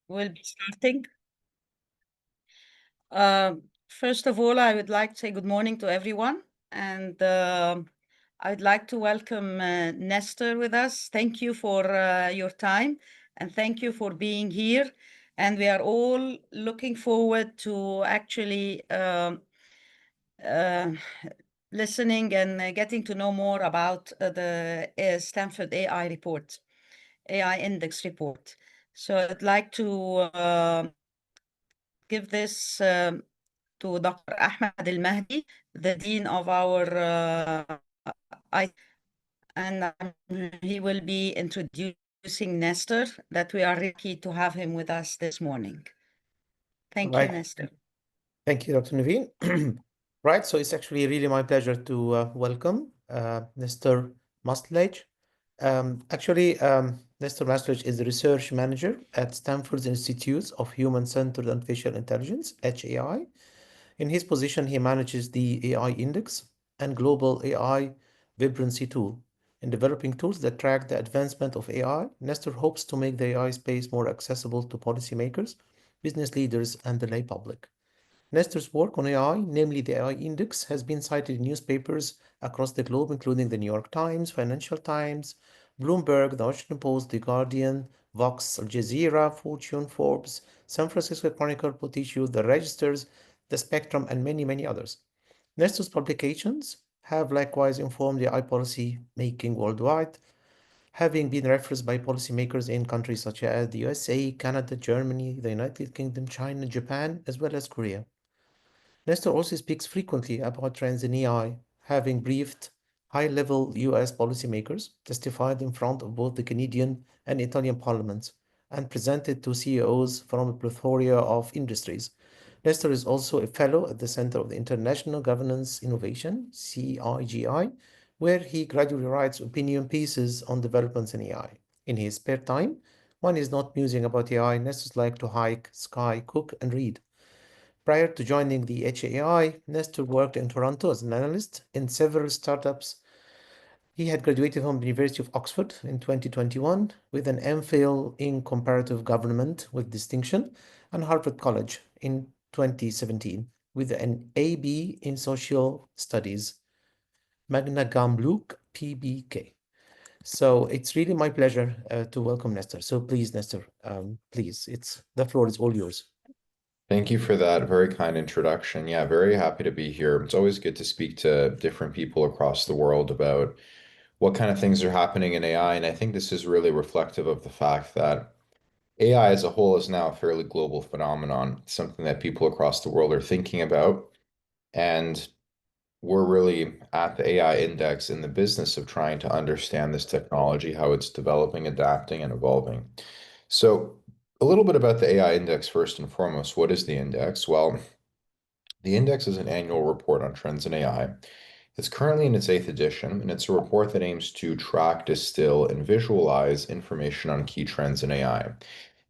We'll be starting. First of all, I would like to say good morning to everyone, and I'd like to welcome Nestor with us. Thank you for your time, and thank you for being here. And we are all looking forward to actually listening and getting to know more about the Stanford AI report, AI Index Report. So I'd like to give this to Dr. Ahmed Al-Mahdi, the Dean of our I, and he will be introducing Nestor, that we are lucky to have him with us this morning. Thank you, Right. Nestor. Thank you, Dr. Naveen. Right, so it's actually really my pleasure to welcome Mr. Maslej. Nestor Maslej is the research manager at Stanford's Institute of Human-Centered Artificial Intelligence, HAI. In his position, he manages the AI Index and Global AI Vibrancy Tool. In developing tools that track the advancement of AI, Nestor hopes to make the AI space more accessible to policymakers, business leaders, and the lay public. Nestor's work on AI, namely the AI Index, has been cited in newspapers across the globe, including the New York Times, Financial Times, Bloomberg, the Washington Post, The Guardian, Vox, Al Jazeera, Fortune, Forbes, San Francisco Chronicle, Potichu, The Registers, The Spectrum, and many, many others. Nestor's publications have likewise informed the AI policy making worldwide, having been referenced by policymakers in countries such as the USA, Canada, Germany, the United Kingdom, China, Japan, as well as Korea. Nestor also speaks frequently about trends in AI, having briefed high-level US policymakers, testified in front of both the Canadian and Italian parliaments, and presented to CEOs from a plethora of industries. Nestor is also a fellow at the Center of the International Governance Innovation, CIGI, where he gradually writes opinion pieces on developments in AI. In his spare time, when he's not musing about AI, Nestor's like to hike, sky, cook, and read. Prior to joining the HAI, Nestor worked in Toronto as an analyst in several startups. He had graduated from the University of Oxford in 2021 with an MPhil in comparative government with distinction, and Harvard College in 2017 with an AB in social studies, magna cum laude, PBK. So it's really my pleasure to welcome Nestor. So please, Nestor, please, the floor is all yours. Thank you for that very kind introduction. Yeah, very happy to be here. It's always good to speak to different people across the world about what kind of things are happening in AI. And I think this is really reflective of the fact that AI as a whole is now a fairly global phenomenon, something that people across the world are thinking about. And we're really at the AI index in the business of trying to understand this technology, how it's developing, adapting, and evolving. So a little bit about the AI index first and foremost. What is the index? Well, the index is an annual report on trends in AI. It's currently in its 8th edition, and it's a report that aims to track, distill, and visualize information on key trends in AI.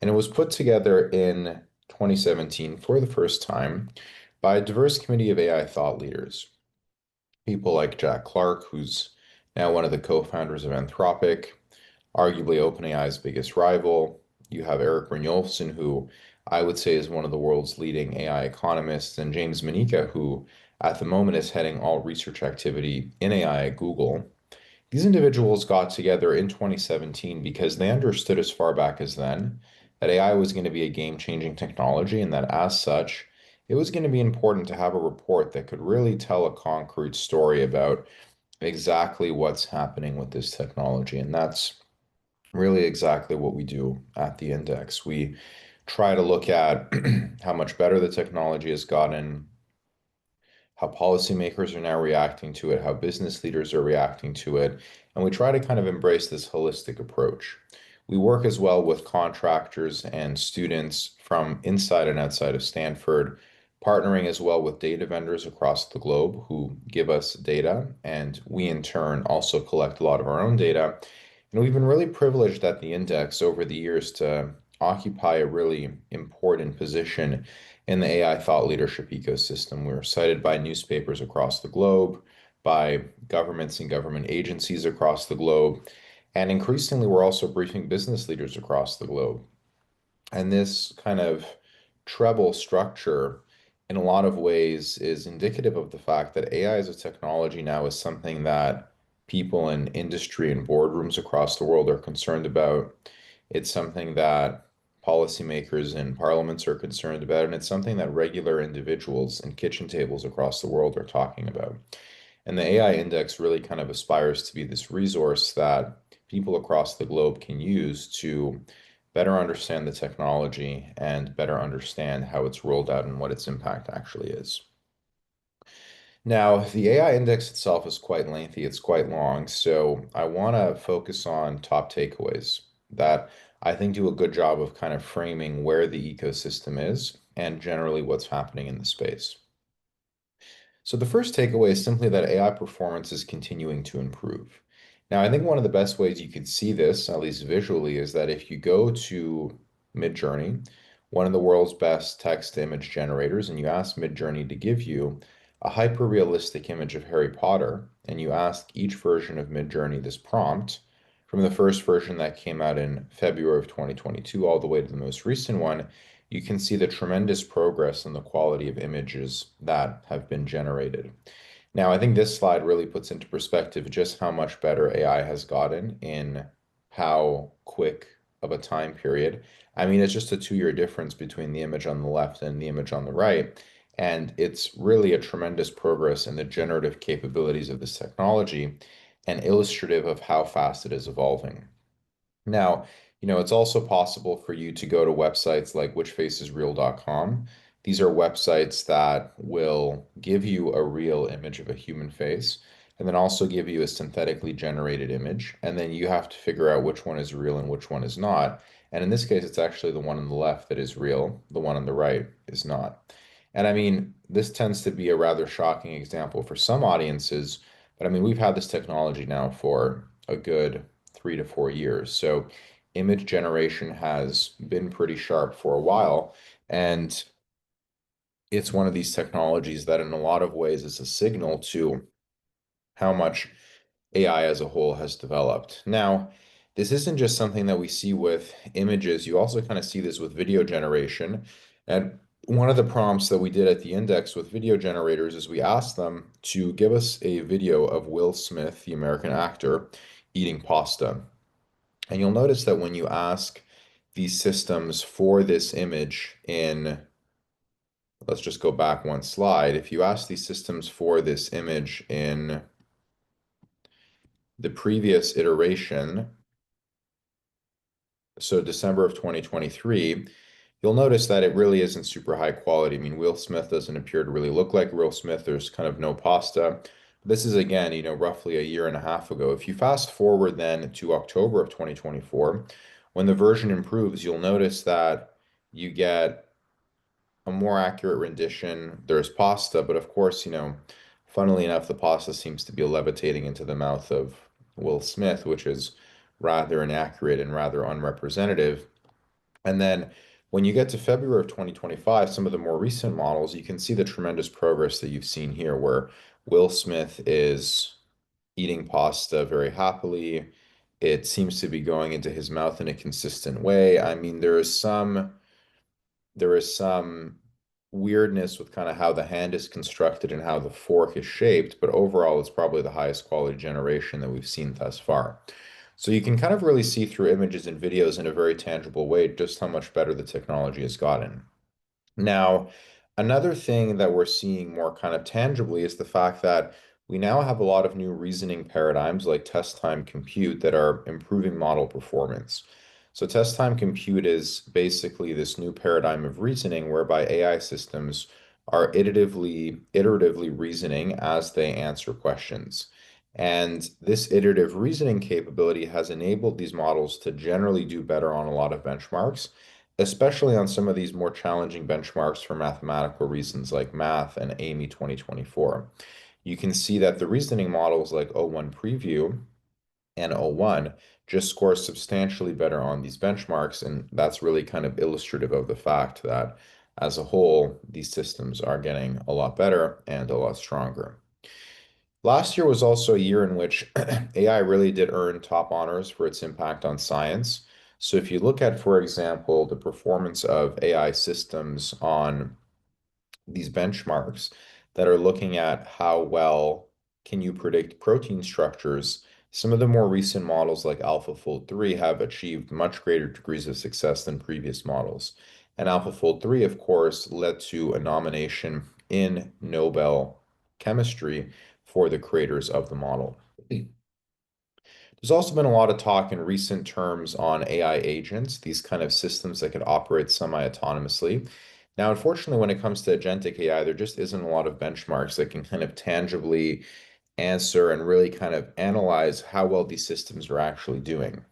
And it was put together in 2017 for the first time by a diverse committee of AI thought leaders. People like Jack Clark, who's now one of the co-founders of Anthropic, arguably OpenAI's biggest rival. You have Eric Brynjolfsson, who I would say is one of the world's leading AI economists, and James Manika, who at the moment is heading all research activity in AI at Google. These individuals got together in 2017 because they understood as far back as then that AI was going to be a game-changing technology, and that as such, it was going to be important to have a report that could really tell a concrete story about exactly what's happening with this technology. And that's really exactly what we do at the index. We try to look at how much better the technology has gotten, how policymakers are now reacting to it, how business leaders are reacting to it, and we try to kind of embrace this holistic approach. We work as well with contractors and students from inside and outside of Stanford, partnering as well with data vendors across the globe who give us data, and we in turn also collect a lot of our own data. And we've been really privileged at the index over the years to occupy a really important position in the AI thought leadership ecosystem. We're cited by newspapers across the globe, by governments and government agencies across the globe, and increasingly we're also briefing business leaders across the globe. And this kind of treble structure, in a lot of ways, is indicative of the fact that AI as a technology now is something that people in industry and boardrooms across the world are concerned about. It's something that policymakers and parliaments are concerned about, and it's something that regular individuals and kitchen tables across the world are talking about. And the AI index really kind of aspires to be this resource that people across the globe can use to better understand the technology and better understand how it's rolled out and what its impact actually is. Now, the AI index itself is quite lengthy, it's quite long, so I want to focus on top takeaways that I think do a good job of kind of framing where the ecosystem is and generally what's happening in the space. So the first takeaway is simply that AI performance is continuing to improve. Now, I think one of the best ways you can see this, at least visually, is that if you go to Midjourney, one of the world's best text to image generators, and you ask Midjourney to give you a hyper-realistic image of Harry Potter, and you ask each version of Midjourney this prompt, from the first version that came out in February of 2022 all the way to the most recent one, you can see the tremendous progress in the quality of images that have been generated. Now, I think this slide really puts into perspective just how much better AI has gotten in how quick of a time period. I mean, it's just a 2-year difference between the image on the left and the image on the right. And it's really a tremendous progress in the generative capabilities of this technology and illustrative of how fast it is evolving. Now, it's also possible for you to go to websites like whichfaceisreal.com. These are websites that will give you a real image of a human face and then also give you a synthetically generated image. And then you have to figure out which one is real and which one is not. And in this case, it's actually the one on the left that is real, the one on the right is not. And I mean, this tends to be a rather shocking example for some audiences, but I mean, we've had this technology now for a good 3 to 4 years. So image generation has been pretty sharp for a while. And it's one of these technologies that in a lot of ways is a signal to how much AI as a whole has developed. Now, this isn't just something that we see with images. You also kind of see this with video generation. And one of the prompts that we did at the index with video generators is we asked them to give us a video of Will Smith, the American actor, eating pasta. And you'll notice that when you ask these systems for this image in, let's just go back one slide. If you ask these systems for this image in the previous iteration, so December of 2023, you'll notice that it really isn't super high quality. I mean, Will Smith doesn't appear to really look like Will Smith. There's kind of no pasta. This is again, roughly a year and a half ago. If you fast forward then to October of 2024, when the version improves, you'll notice that you get a more accurate rendition. There's pasta, but of course, funnily enough, the pasta seems to be levitating into the mouth of Will Smith, which is rather inaccurate and rather unrepresentative. And then when you get to February of 2025, some of the more recent models, you can see the tremendous progress that you've seen here, where Will Smith is eating pasta very happily. It seems to be going into his mouth in a consistent way. I mean, there is some weirdness with kind of how the hand is constructed and how the fork is shaped, but overall, it's probably the highest quality generation that we've seen thus far. So you can kind of really see through images and videos in a very tangible way just how much better the technology has gotten. Now, another thing that we're seeing more kind of tangibly is the fact that we now have a lot of new reasoning paradigms like test time compute that are improving model performance. So test time compute is basically this new paradigm of reasoning whereby AI systems are iteratively reasoning as they answer questions. And this iterative reasoning capability has enabled these models to generally do better on a lot of benchmarks, especially on some of these more challenging benchmarks for mathematical reasons like math and AMY 2024. You can see that the reasoning models like O1 Preview and O1 just score substantially better on these benchmarks, and that's really kind of illustrative of the fact that as a whole, these systems are getting a lot better and a lot stronger. Last year was also a year in which AI really did earn top honors for its impact on science. So if you look at, for example, the performance of AI systems on these benchmarks that are looking at how well can you predict protein structures, some of the more recent models like AlphaFold 3 have achieved much greater degrees of success than previous models. And AlphaFold 3, of course, led to a nomination in Nobel chemistry for the creators of the model. There's also been a lot of talk in recent terms on AI agents, these kind of systems that could operate semi-autonomously. Now, unfortunately, when it comes to agentic AI, there just isn't a lot of benchmarks that can kind of tangibly answer and really kind of analyze how well these systems are actually doing.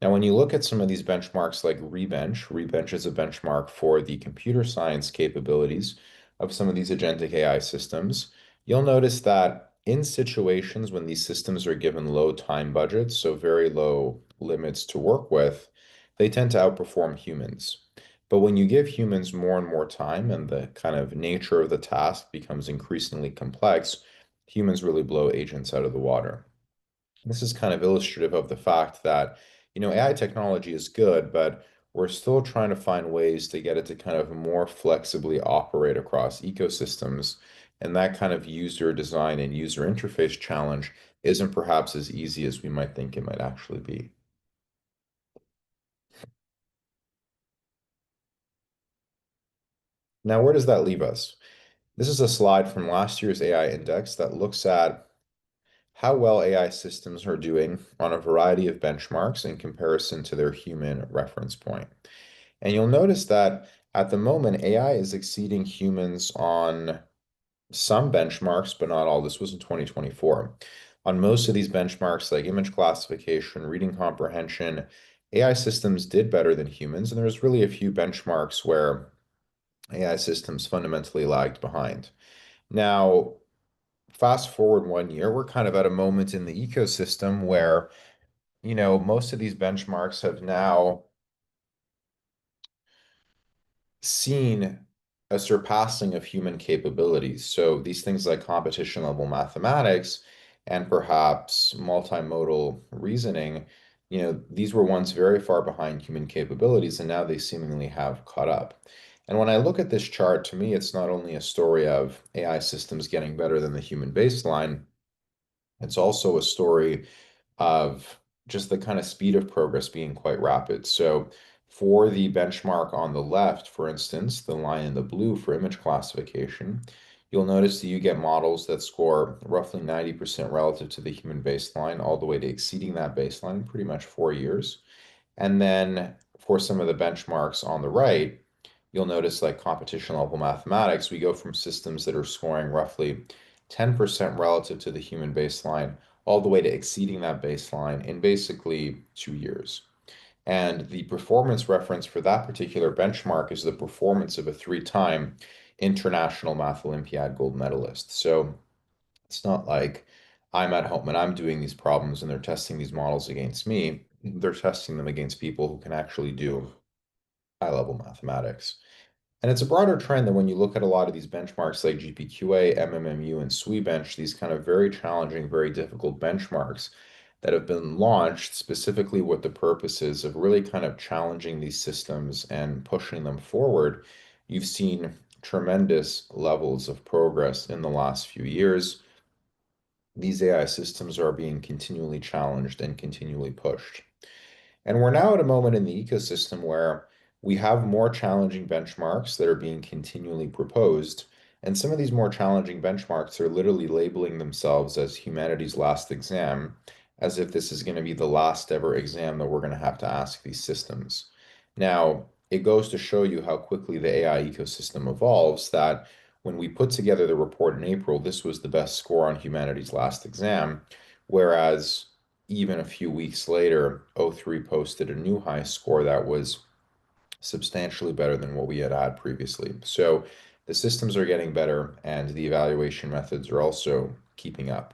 Now, when you look at some of these benchmarks like Rebench is a benchmark for the computer science capabilities of some of these agentic AI systems. You'll notice that in situations when these systems are given low time budgets, so very low limits to work with, they tend to outperform humans. But when you give humans more and more time and the kind of nature of the task becomes increasingly complex, humans really blow agents out of the water. This is kind of illustrative of the fact that, AI technology is good, but we're still trying to find ways to get it to kind of more flexibly operate across ecosystems. And that kind of user design and user interface challenge isn't perhaps as easy as we might think it might actually be. Now, where does that leave us? This is a slide from last year's AI index that looks at how well AI systems are doing on a variety of benchmarks in comparison to their human reference point. And you'll notice that at the moment, AI is exceeding humans on some benchmarks, but not all. This was in 2024. On most of these benchmarks, like image classification, reading comprehension, AI systems did better than humans. And there was really a few benchmarks where AI systems fundamentally lagged behind. Now, fast forward 1 year, we're kind of at a moment in the ecosystem where, most of these benchmarks have now seen a surpassing of human capabilities. So these things like competition level mathematics and perhaps multimodal reasoning, these were once very far behind human capabilities, and now they seemingly have caught up. And when I look at this chart, to me, it's not only a story of AI systems getting better than the human baseline, it's also a story of just the kind of speed of progress being quite rapid. So for the benchmark on the left, for instance, the line in the blue for image classification, you'll notice that you get models that score roughly 90% relative to the human baseline, all the way to exceeding that baseline in pretty much 4 years. And then for some of the benchmarks on the right, you'll notice like competition level mathematics, we go from systems that are scoring roughly 10% relative to the human baseline all the way to exceeding that baseline in basically 2 years. And the performance reference for that particular benchmark is the performance of a three-time International Math Olympiad gold medalist. So it's not like I'm at home and I'm doing these problems and they're testing these models against me. They're testing them against people who can actually do high-level mathematics. And it's a broader trend that when you look at a lot of these benchmarks like GPQA, MMMU, and SWE-bench, these kind of very challenging, very difficult benchmarks that have been launched specifically with the purposes of really kind of challenging these systems and pushing them forward, you've seen tremendous levels of progress in the last few years. These AI systems are being continually challenged and continually pushed. And we're now at a moment in the ecosystem where we have more challenging benchmarks that are being continually proposed. And some of these more challenging benchmarks are literally labeling themselves as humanity's last exam, as if this is going to be the last ever exam that we're going to have to ask these systems. Now, it goes to show you how quickly the AI ecosystem evolves that when we put together the report in April, this was the best score on humanity's last exam, whereas even a few weeks later, O3 posted a new high score that was substantially better than what we had previously. So the systems are getting better and the evaluation methods are also keeping up.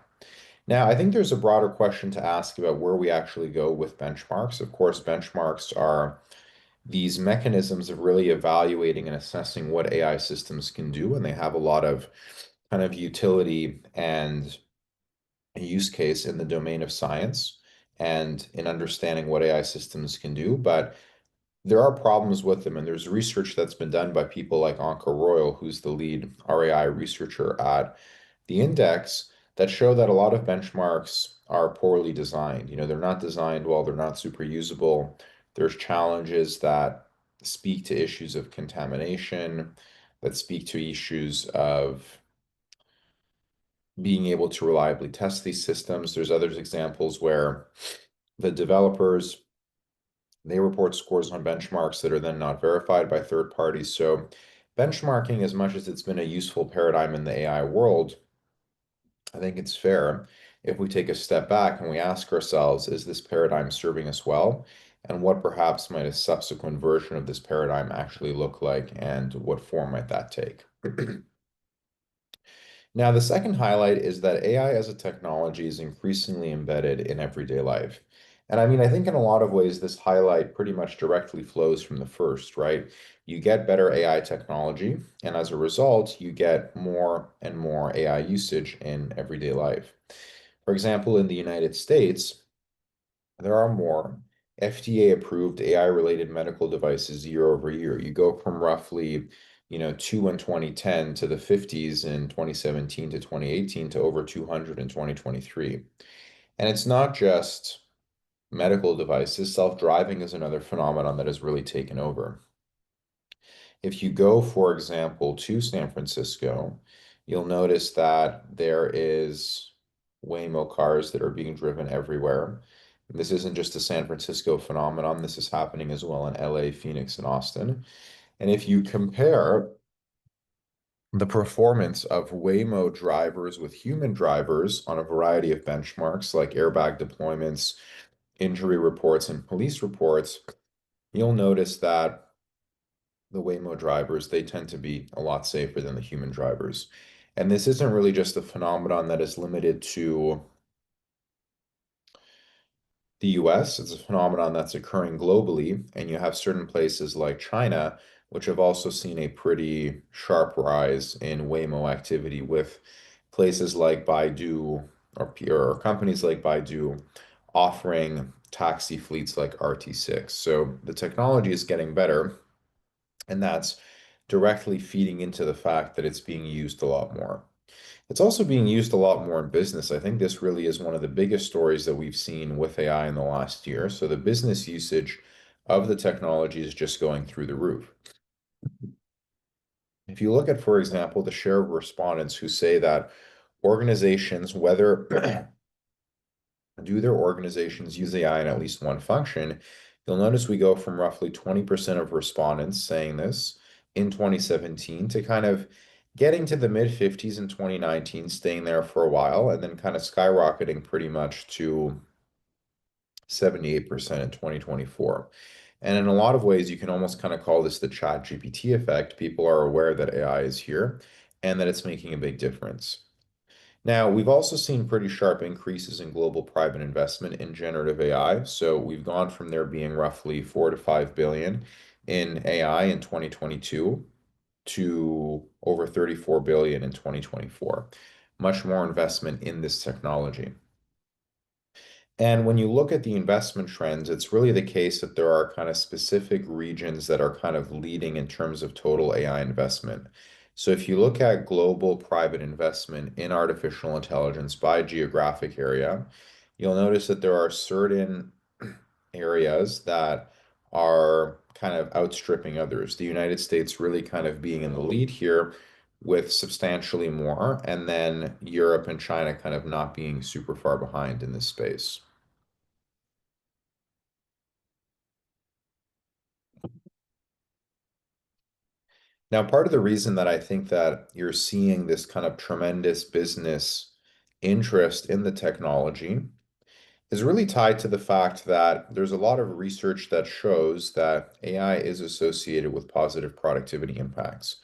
Now, I think there's a broader question to ask about where we actually go with benchmarks. Of course, benchmarks are these mechanisms of really evaluating and assessing what AI systems can do, and they have a lot of kind of utility and use case in the domain of science. and in understanding what AI systems can do, but there are problems with them. And there's research that's been done by people like Anka Royal, who's the lead RAI researcher at the index, that show that a lot of benchmarks are poorly designed. They're not designed well, they're not super usable. There's challenges that speak to issues of contamination, that speak to issues of being able to reliably test these systems. There's other examples where the developers, they report scores on benchmarks that are then not verified by third parties. So benchmarking, as much as it's been a useful paradigm in the AI world, I think it's fair if we take a step back and we ask ourselves, is this paradigm serving us well? And what perhaps might a subsequent version of this paradigm actually look like, and what form might that take? Now, the second highlight is that AI as a technology is increasingly embedded in everyday life. And I think in a lot of ways, this highlight pretty much directly flows from the first, right? You get better AI technology, and as a result, you get more and more AI usage in everyday life. For example, in the United States, there are more FDA approved AI related medical devices year over year. You go from roughly, two in 2010 to the 50s in 2017 to 2018 to over 200 in 2023. And it's not just medical devices. Self-driving is another phenomenon that has really taken over. If you go, for example, to San Francisco, you'll notice that there is Waymo cars that are being driven everywhere. This isn't just a San Francisco phenomenon. This is happening as well in LA, Phoenix, and Austin. And if you compare the performance of Waymo drivers with human drivers on a variety of benchmarks like airbag deployments, injury reports, and police reports, you'll notice that the Waymo drivers, they tend to be a lot safer than the human drivers. And this isn't really just a phenomenon that is limited to the US. It's a phenomenon that's occurring globally, and you have certain places like China, which have also seen a pretty sharp rise in Waymo activity, with places like Baidu or companies like Baidu offering taxi fleets like RT6. So the technology is getting better, and that's directly feeding into the fact that it's being used a lot more. It's also being used a lot more in business. I think this really is one of the biggest stories that we've seen with AI in the last year. So the business usage of the technology is just going through the roof. If you look at, for example, the share of respondents who say that organizations, whether do their organizations use AI in at least one function, you'll notice we go from roughly 20% of respondents saying this in 2017 to kind of getting to the mid 50s in 2019, staying there for a while, and then kind of skyrocketing pretty much to 78% in 2024. And in a lot of ways, you can almost kind of call this the Chat GPT effect. People are aware that AI is here and that it's making a big difference. Now, we've also seen pretty sharp increases in global private investment in generative AI. So we've gone from there being roughly 4 to 5 billion in AI in 2022 to over 34 billion in 2024. Much more investment in this technology. And when you look at the investment trends, it's really the case that there are kind of specific regions that are kind of leading in terms of total AI investment. So if you look at global private investment in artificial intelligence by geographic area, you'll notice that there are certain areas that are kind of outstripping others. The United States really kind of being in the lead here with substantially more, and then Europe and China kind of not being super far behind in this space. Now, part of the reason that I think that you're seeing this kind of tremendous business interest in the technology is really tied to the fact that there's a lot of research that shows that AI is associated with positive productivity impacts.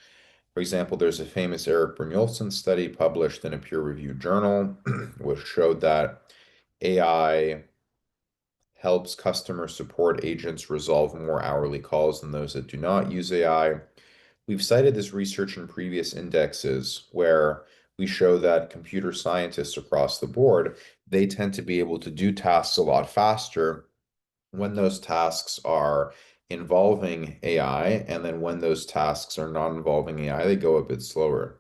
For example, there's a famous Eric Brynjolfsson study published in a peer-reviewed journal, which showed that AI helps customer support agents resolve more hourly calls than those that do not use AI. We've cited this research in previous indexes where we show that computer scientists across the board, they tend to be able to do tasks a lot faster when those tasks are involving AI, and then when those tasks are not involving AI, they go a bit slower.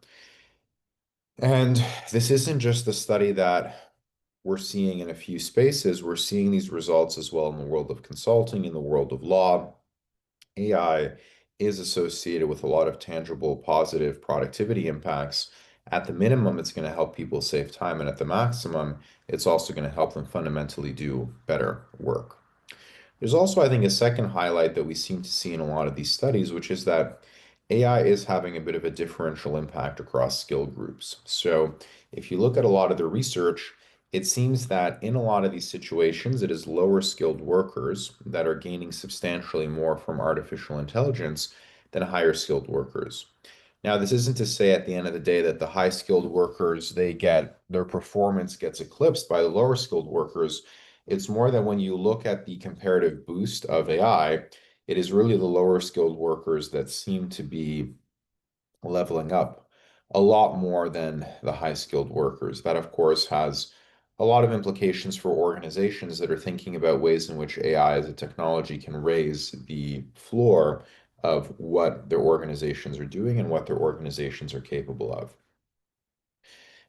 And this isn't just the study that we're seeing in a few spaces. We're seeing these results as well in the world of consulting, in the world of law. AI is associated with a lot of tangible, positive productivity impacts. At the minimum, it's going to help people save time, and at the maximum, it's also going to help them fundamentally do better work. There's also, I think, a second highlight that we seem to see in a lot of these studies, which is that AI is having a bit of a differential impact across skill groups. So if you look at a lot of the research, it seems that in a lot of these situations, it is lower skilled workers that are gaining substantially more from artificial intelligence than higher skilled workers. Now, this isn't to say at the end of the day that the high skilled workers, their performance gets eclipsed by the lower skilled workers. It's more that when you look at the comparative boost of AI, it is really the lower skilled workers that seem to be leveling up a lot more than the high skilled workers. That, of course, has a lot of implications for organizations that are thinking about ways in which AI as a technology can raise the floor of what their organizations are doing and what their organizations are capable of.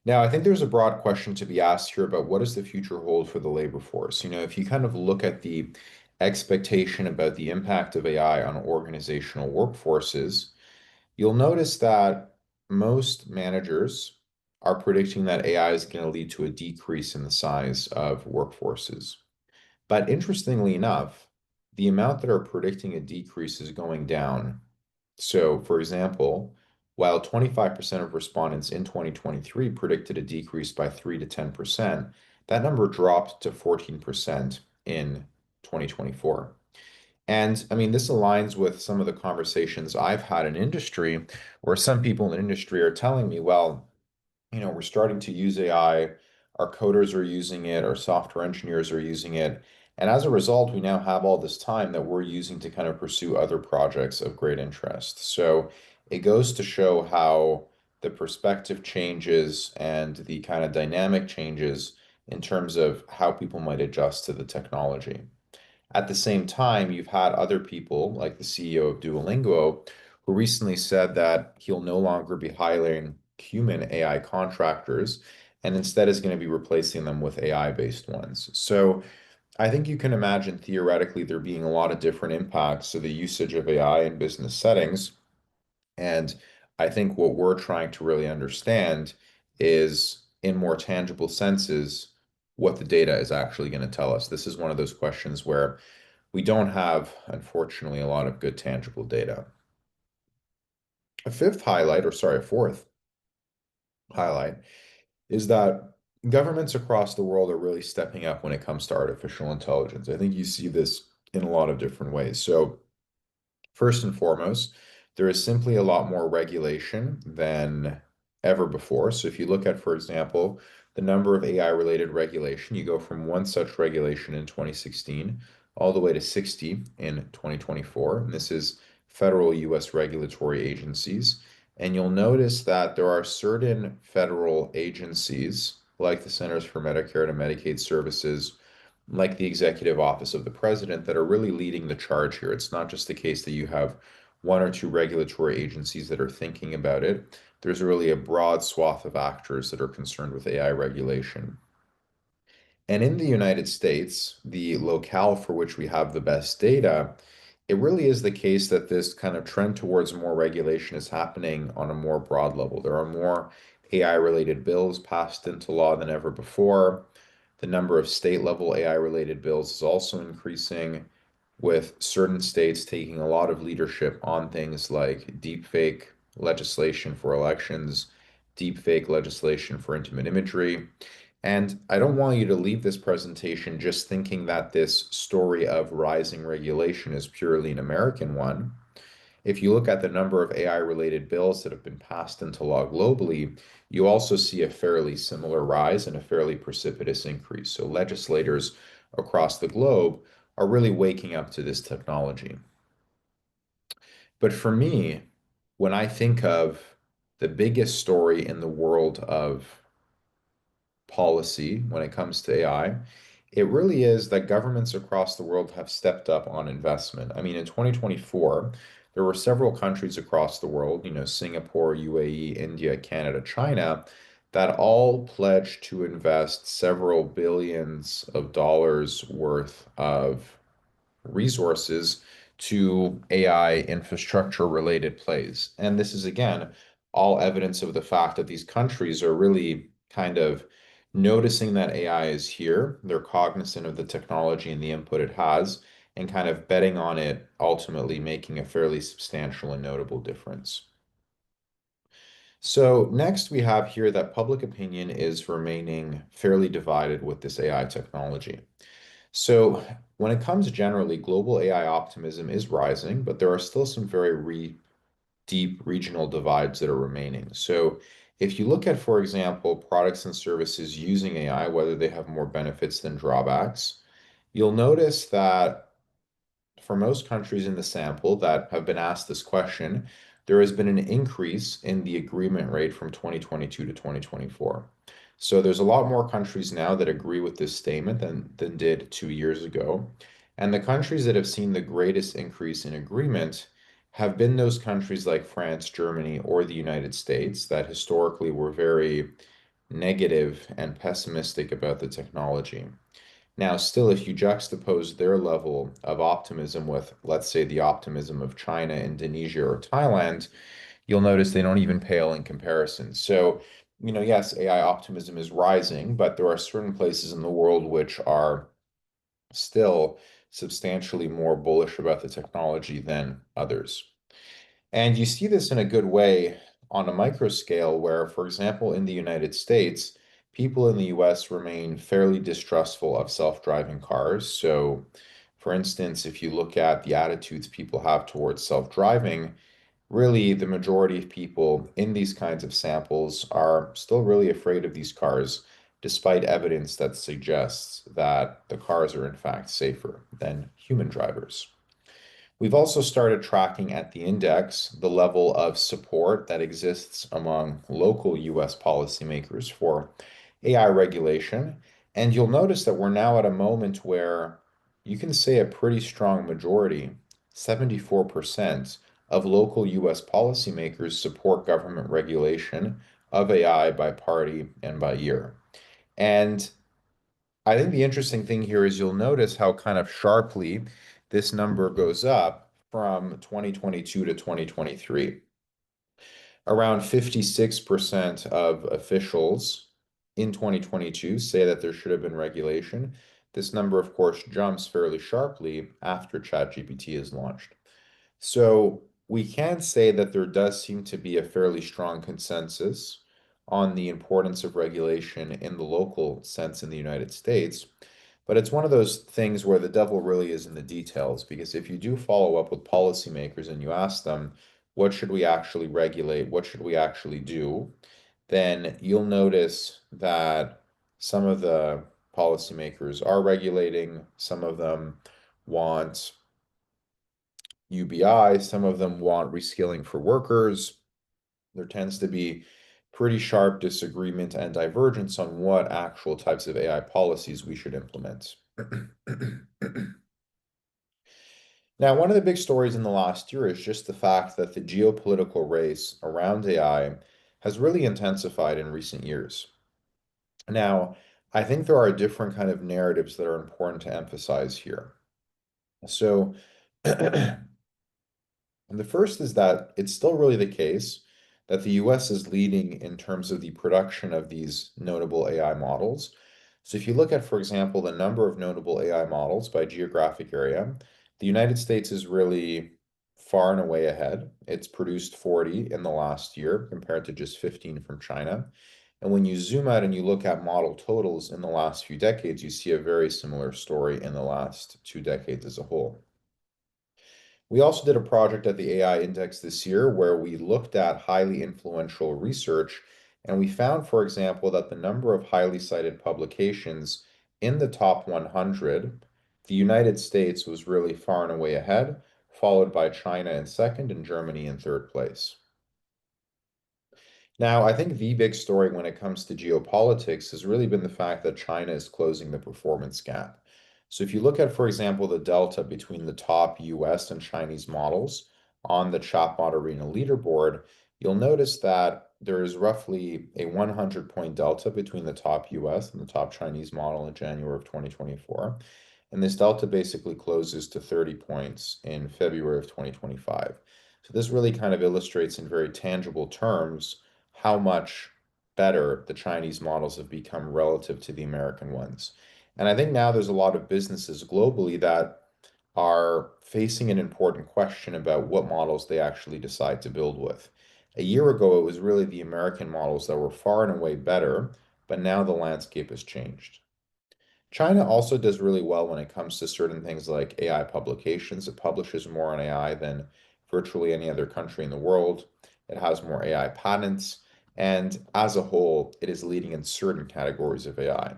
Now, I think there's a broad question to be asked here about what does the future hold for the labor force? If you kind of look at the expectation about the impact of AI on organizational workforces, you'll notice that most managers are predicting that AI is going to lead to a decrease in the size of workforces. But interestingly enough, the amount that are predicting a decrease is going down. So, for example, while 25% of respondents in 2023 predicted a decrease by 3 to 10%, that number dropped to 14% in 2024. And I mean, this aligns with some of the conversations I've had in industry where some people in industry are telling me, well, we're starting to use AI, our coders are using it, our software engineers are using it. And as a result, we now have all this time that we're using to kind of pursue other projects of great interest. So it goes to show how the perspective changes and the kind of dynamic changes in terms of how people might adjust to the technology. At the same time, you've had other people, like the CEO of Duolingo, who recently said that he'll no longer be hiring human AI contractors and instead is going to be replacing them with AI-based ones. So I think you can imagine theoretically there being a lot of different impacts to the usage of AI in business settings. And I think what we're trying to really understand is, in more tangible senses, what the data is actually going to tell us. This is one of those questions where we don't have, unfortunately, a lot of good tangible data. A fourth highlight is that governments across the world are really stepping up when it comes to artificial intelligence. I think you see this in a lot of different ways. So, first and foremost, there is simply a lot more regulation than ever before. So if you look at, for example, the number of AI-related regulation, you go from one such regulation in 2016 all the way to 60 in 2024. And this is federal US regulatory agencies. And you'll notice that there are certain federal agencies, like the Centers for Medicare and Medicaid Services, like the Executive Office of the President, that are really leading the charge here. It's not just the case that you have one or two regulatory agencies that are thinking about it. There's really a broad swath of actors that are concerned with AI regulation. And in the United States, the locale for which we have the best data, it really is the case that this kind of trend towards more regulation is happening on a more broad level. There are more AI-related bills passed into law than ever before. The number of state-level AI-related bills is also increasing, with certain states taking a lot of leadership on things like deepfake legislation for elections, deepfake legislation for intimate imagery. And I don't want you to leave this presentation just thinking that this story of rising regulation is purely an American one. If you look at the number of AI-related bills that have been passed into law globally, you also see a fairly similar rise and a fairly precipitous increase. So legislators across the globe are really waking up to this technology. But for me, when I think of the biggest story in the world of policy when it comes to AI, it really is that governments across the world have stepped up on investment. I mean, in 2024, there were several countries across the world, Singapore, UAE, India, Canada, China, that all pledged to invest several billions of dollars worth of resources to AI infrastructure related plays. And this is, again, all evidence of the fact that these countries are really kind of noticing that AI is here. They're cognizant of the technology and the input it has, and kind of betting on it, ultimately making a fairly substantial and notable difference. So next we have here that public opinion is remaining fairly divided with this AI technology. So when it comes generally, global AI optimism is rising, but there are still some very deep regional divides that are remaining. So if you look at, for example, products and services using AI, whether they have more benefits than drawbacks, you'll notice that for most countries in the sample that have been asked this question, there has been an increase in the agreement rate from 2022 to 2024. So there's a lot more countries now that agree with this statement than did 2 years ago. And the countries that have seen the greatest increase in agreement have been those countries like France, Germany, or the United States that historically were very negative and pessimistic about the technology. Now, still, if you juxtapose their level of optimism with, let's say, the optimism of China, Indonesia, or Thailand, you'll notice they don't even pale in comparison. So, yes, AI optimism is rising, but there are certain places in the world which are still substantially more bullish about the technology than others. And you see this in a good way on a micro scale where, for example, in the United States, people in the US remain fairly distrustful of self-driving cars. So, for instance, if you look at the attitudes people have towards self-driving, really the majority of people in these kinds of samples are still really afraid of these cars, despite evidence that suggests that the cars are in fact safer than human drivers. We've also started tracking at the index the level of support that exists among local US policymakers for AI regulation. And you'll notice that we're now at a moment where you can say a pretty strong majority, 74% of local US policymakers support government regulation of AI by party and by year. And I think the interesting thing here is you'll notice how kind of sharply this number goes up from 2022 to 2023. Around 56% of officials in 2022 say that there should have been regulation. This number, of course, jumps fairly sharply after ChatGPT is launched. So we can say that there does seem to be a fairly strong consensus on the importance of regulation in the local sense in the United States. But it's one of those things where the devil really is in the details, because if you do follow up with policymakers and you ask them, what should we actually regulate? What should we actually do? Then you'll notice that some of the policymakers are regulating, some of them want UBI, some of them want reskilling for workers. There tends to be pretty sharp disagreement and divergence on what actual types of AI policies we should implement. Now, one of the big stories in the last year is just the fact that the geopolitical race around AI has really intensified in recent years. Now, I think there are different kind of narratives that are important to emphasize here. So, and the first is that it's still really the case that the US is leading in terms of the production of these notable AI models. So if you look at, for example, the number of notable AI models by geographic area, the United States is really far and away ahead. It's produced 40 in the last year compared to just 15 from China. And when you zoom out and you look at model totals in the last few decades, you see a very similar story in the last 2 decades as a whole. We also did a project at the AI Index this year where we looked at highly influential research, and we found, for example, that the number of highly cited publications in the top 100, the United States was really far and away ahead, followed by China in second and Germany in third place. Now, I think the big story when it comes to geopolitics has really been the fact that China is closing the performance gap. So if you look at, for example, the delta between the top US and Chinese models on the chatbot arena leaderboard, you'll notice that there is roughly a 100-point delta between the top US and the top Chinese model in January of 2024. And this delta basically closes to 30 points in February of 2025. So this really kind of illustrates in very tangible terms how much better the Chinese models have become relative to the American ones. And I think now there's a lot of businesses globally that are facing an important question about what models they actually decide to build with. A year ago, it was really the American models that were far and away better, but now the landscape has changed. China also does really well when it comes to certain things like AI publications. It publishes more on AI than virtually any other country in the world. It has more AI patents, and as a whole, it is leading in certain categories of AI.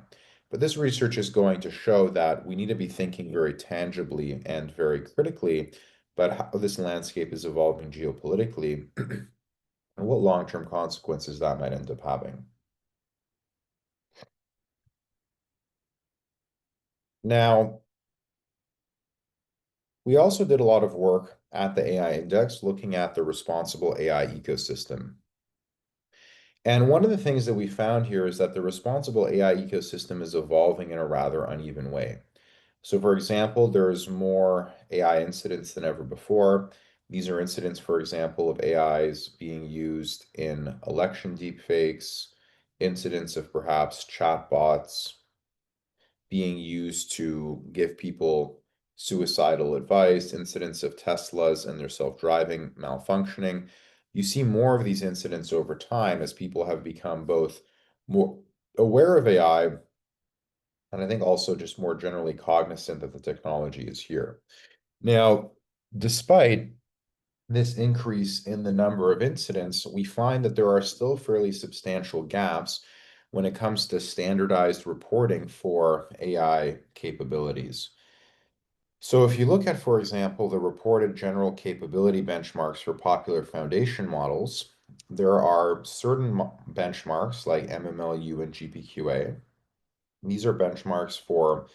But this research is going to show that we need to be thinking very tangibly and very critically about how this landscape is evolving geopolitically and what long-term consequences that might end up having. Now, we also did a lot of work at the AI Index looking at the responsible AI ecosystem. And one of the things that we found here is that the responsible AI ecosystem is evolving in a rather uneven way. So, for example, there's more AI incidents than ever before. These are incidents, for example, of AIs being used in election deepfakes, incidents of perhaps chatbots being used to give people suicidal advice, incidents of Teslas and their self-driving malfunctioning. You see more of these incidents over time as people have become both more aware of AI and I think also just more generally cognizant that the technology is here. Now, despite this increase in the number of incidents, we find that there are still fairly substantial gaps when it comes to standardized reporting for AI capabilities. So if you look at, for example, the reported general capability benchmarks for popular foundation models, there are certain benchmarks like MMLU and GPQA. These are benchmarks for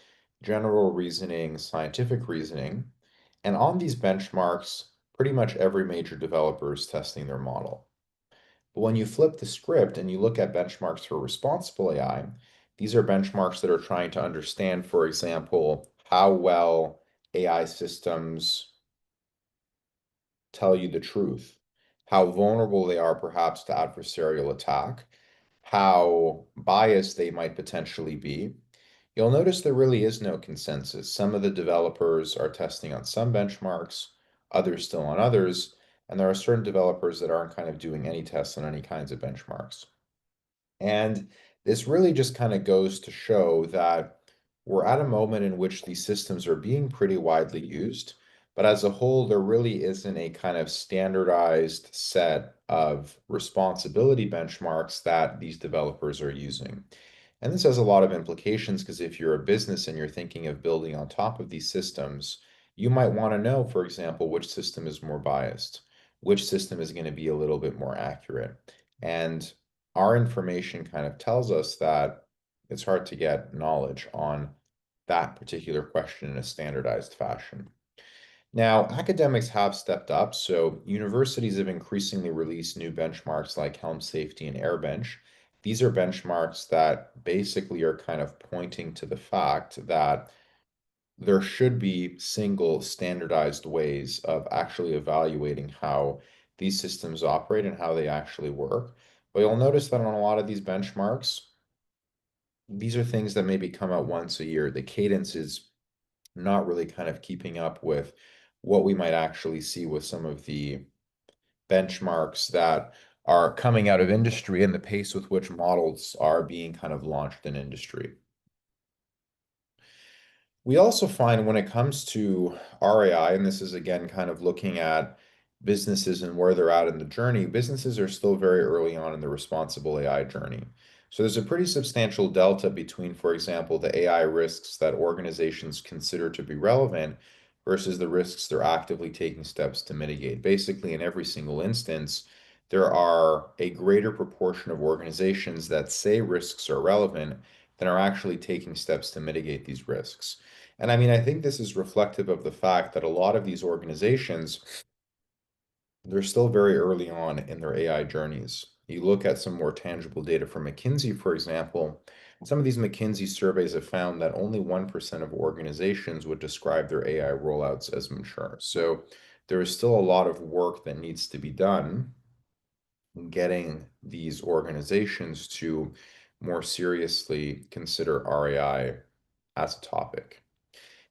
general reasoning, scientific reasoning, and on these benchmarks, pretty much every major developer is testing their model. But when you flip the script and you look at benchmarks for responsible AI, these are benchmarks that are trying to understand, for example, how well AI systems tell you the truth, how vulnerable they are perhaps to adversarial attack, how biased they might potentially be. You'll notice there really is no consensus. Some of the developers are testing on some benchmarks, others still on others, and there are certain developers that aren't kind of doing any tests on any kinds of benchmarks. And this really just kind of goes to show that we're at a moment in which these systems are being pretty widely used, but as a whole, there really isn't a kind of standardized set of responsibility benchmarks that these developers are using. And this has a lot of implications because if you're a business and you're thinking of building on top of these systems, you might want to know, for example, which system is more biased, which system is going to be a little bit more accurate. And our information kind of tells us that it's hard to get knowledge on that particular question in a standardized fashion. Now, academics have stepped up, so universities have increasingly released new benchmarks like Helm Safety and AirBench. These are benchmarks that basically are kind of pointing to the fact that there should be single standardized ways of actually evaluating how these systems operate and how they actually work. But you'll notice that on a lot of these benchmarks, these are things that maybe come out once a year. The cadence is not really kind of keeping up with what we might actually see with some of the benchmarks that are coming out of industry and the pace with which models are being kind of launched in industry. We also find when it comes to RAI, and this is again kind of looking at businesses and where they're at in the journey, businesses are still very early on in the responsible AI journey. So there's a pretty substantial delta between, for example, the AI risks that organizations consider to be relevant versus the risks they're actively taking steps to mitigate. Basically, in every single instance, there are a greater proportion of organizations that say risks are relevant than are actually taking steps to mitigate these risks. And I mean, I think this is reflective of the fact that a lot of these organizations, they're still very early on in their AI journeys. You look at some more tangible data from McKinsey, for example, some of these McKinsey surveys have found that only 1% of organizations would describe their AI rollouts as mature. So there is still a lot of work that needs to be done in getting these organizations to more seriously consider RAI as a topic.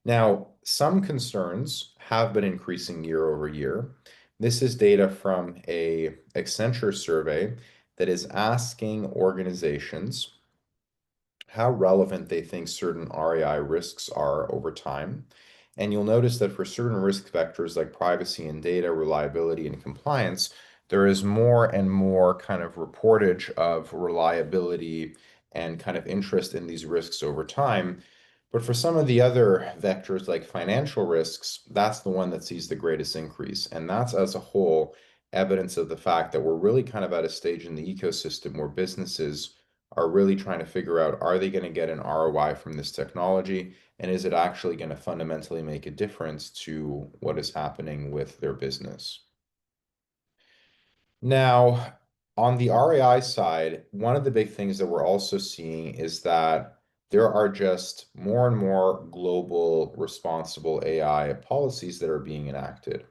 Now, some concerns have been increasing year over year. This is data from a Accenture survey that is asking organizations how relevant they think certain RAI risks are over time. And you'll notice that for certain risk vectors like privacy and data, reliability and compliance, there is more and more kind of reportage of reliability and kind of interest in these risks over time. But for some of the other vectors like financial risks, that's the one that sees the greatest increase. And that's as a whole evidence of the fact that we're really kind of at a stage in the ecosystem where businesses are really trying to figure out, are they going to get an ROI from this technology? And is it actually going to fundamentally make a difference to what is happening with their business? Now, on the RAI side, one of the big things that we're also seeing is that there are just more and more global responsible AI policies that are being enacted,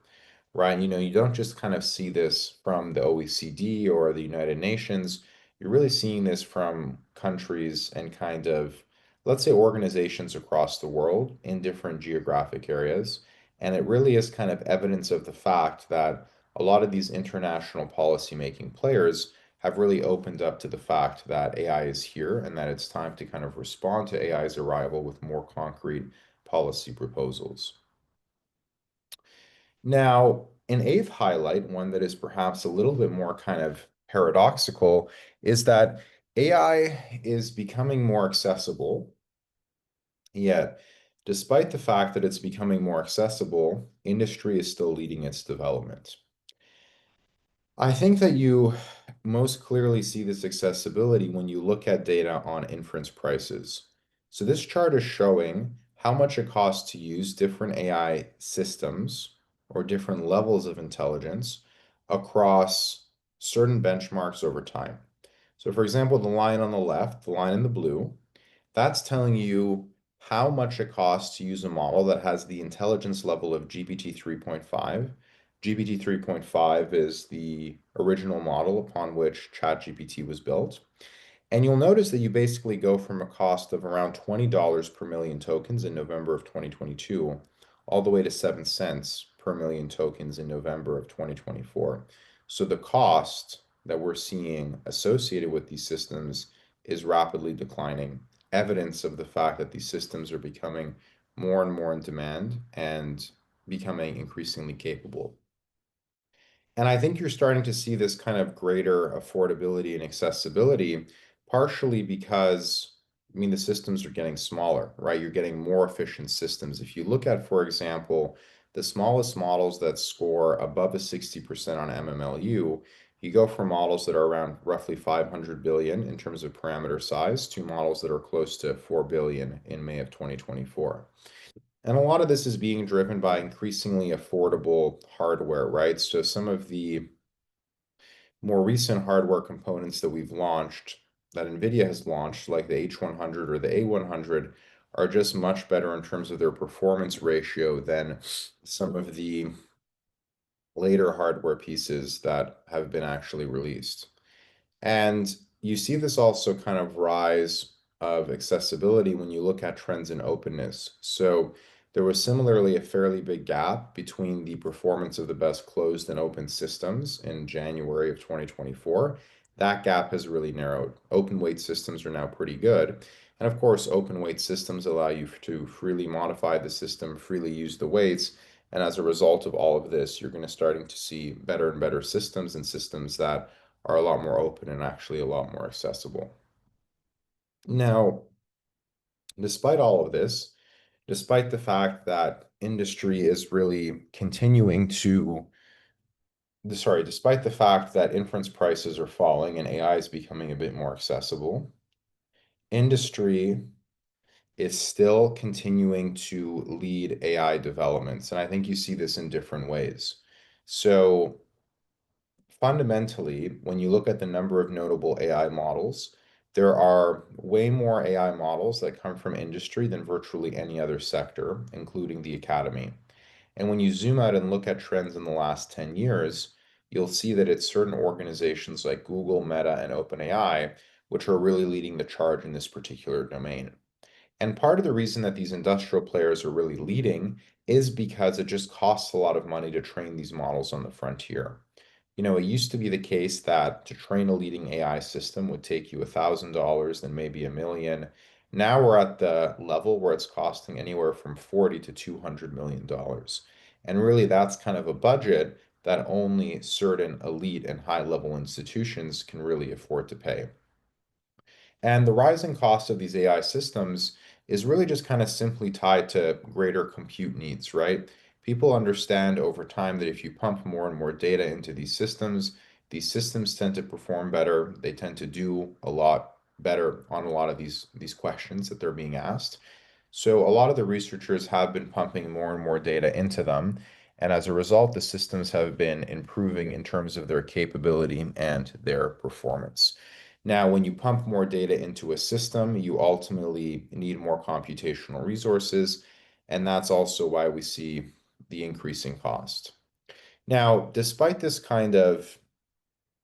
right? You don't just kind of see this from the OECD or the United Nations. You're really seeing this from countries and kind of, let's say, organizations across the world in different geographic areas. And it really is kind of evidence of the fact that a lot of these international policymaking players have really opened up to the fact that AI is here and that it's time to kind of respond to AI's arrival with more concrete policy proposals. Now, an eighth highlight, one that is perhaps a little bit more kind of paradoxical, is that AI is becoming more accessible. Yet, despite the fact that it's becoming more accessible, industry is still leading its development. I think that you most clearly see this accessibility when you look at data on inference prices. So this chart is showing how much it costs to use different AI systems or different levels of intelligence across certain benchmarks over time. So for example, the line on the left, the line in the blue, that's telling you how much it costs to use a model that has the intelligence level of GPT 3.5. GPT 3.5 is the original model upon which ChatGPT was built. And you'll notice that you basically go from a cost of around $20 per million tokens in November of 2022, all the way to 7 cents per million tokens in November of 2024. So the cost that we're seeing associated with these systems is rapidly declining, evidence of the fact that these systems are becoming more and more in demand and becoming increasingly capable. And I think you're starting to see this kind of greater affordability and accessibility, partially because, I mean, the systems are getting smaller, right? You're getting more efficient systems. If you look at, for example, the smallest models that score above a 60% on MMLU, you go from models that are around roughly 500 billion in terms of parameter size to models that are close to 4 billion in May of 2024. And a lot of this is being driven by increasingly affordable hardware, right? So some of the more recent hardware components that we've launched, that NVIDIA has launched, like the H100 or the A100, are just much better in terms of their performance ratio than some of the later hardware pieces that have been actually released. And you see this also kind of rise of accessibility when you look at trends in openness. So there was similarly a fairly big gap between the performance of the best closed and open systems in January of 2024. That gap has really narrowed. Open weight systems are now pretty good. And of course, open weight systems allow you to freely modify the system, freely use the weights. And as a result of all of this, you're going to starting to see better and better systems and systems that are a lot more open and actually a lot more accessible. Now, despite all of this, despite the fact that industry is really continuing to despite the fact that inference prices are falling and AI is becoming a bit more accessible, industry is still continuing to lead AI developments. And I think you see this in different ways. So fundamentally, when you look at the number of notable AI models, there are way more AI models that come from industry than virtually any other sector, including the academy. And when you zoom out and look at trends in the last 10 years, you'll see that it's certain organizations like Google, Meta, and OpenAI, which are really leading the charge in this particular domain. And part of the reason that these industrial players are really leading is because it just costs a lot of money to train these models on the frontier. It used to be the case that to train a leading AI system would take you $1,000, then maybe $1 million. Now we're at the level where it's costing anywhere from 40 to $200 million. And really, that's kind of a budget that only certain elite and high-level institutions can really afford to pay. And the rising cost of these AI systems is really just kind of simply tied to greater compute needs, right? People understand over time that if you pump more and more data into these systems tend to perform better. They tend to do a lot better on a lot of these questions that they're being asked. So a lot of the researchers have been pumping more and more data into them. And as a result, the systems have been improving in terms of their capability and their performance. Now, when you pump more data into a system, you ultimately need more computational resources, and that's also why we see the increasing cost. Now, despite this kind of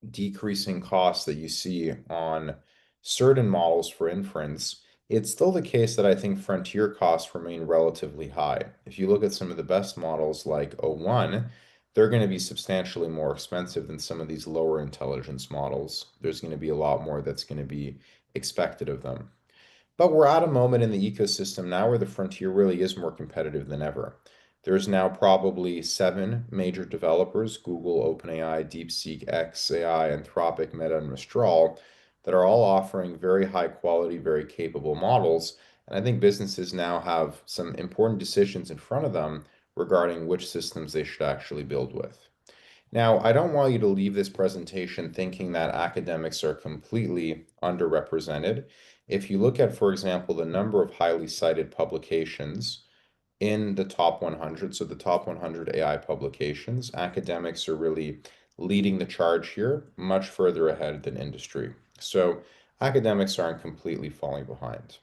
decreasing costs that you see on certain models for inference, it's still the case that I think frontier costs remain relatively high. If you look at some of the best models like O1, they're going to be substantially more expensive than some of these lower intelligence models. There's going to be a lot more that's going to be expected of them. But we're at a moment in the ecosystem now where the frontier really is more competitive than ever. There's now probably 7 major developers, Google, OpenAI, DeepSeek, xAI, Anthropic, Meta, and Mistral, that are all offering very high quality, very capable models. And I think businesses now have some important decisions in front of them regarding which systems they should actually build with. Now, I don't want you to leave this presentation thinking that academics are completely underrepresented. If you look at, for example, the number of highly cited publications in the top 100, so the top 100 AI publications, academics are really leading the charge here, much further ahead than industry. So academics aren't completely falling behind.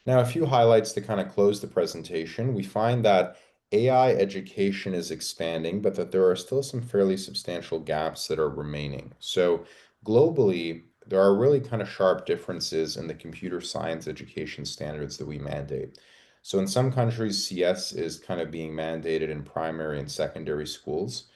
Now, a few highlights to kind of close the presentation. We find that AI education is expanding, but that there are still some fairly substantial gaps that are remaining. So globally, there are really kind of sharp differences in the computer science education standards that we mandate. So in some countries, CS is kind of being mandated in primary and secondary schools.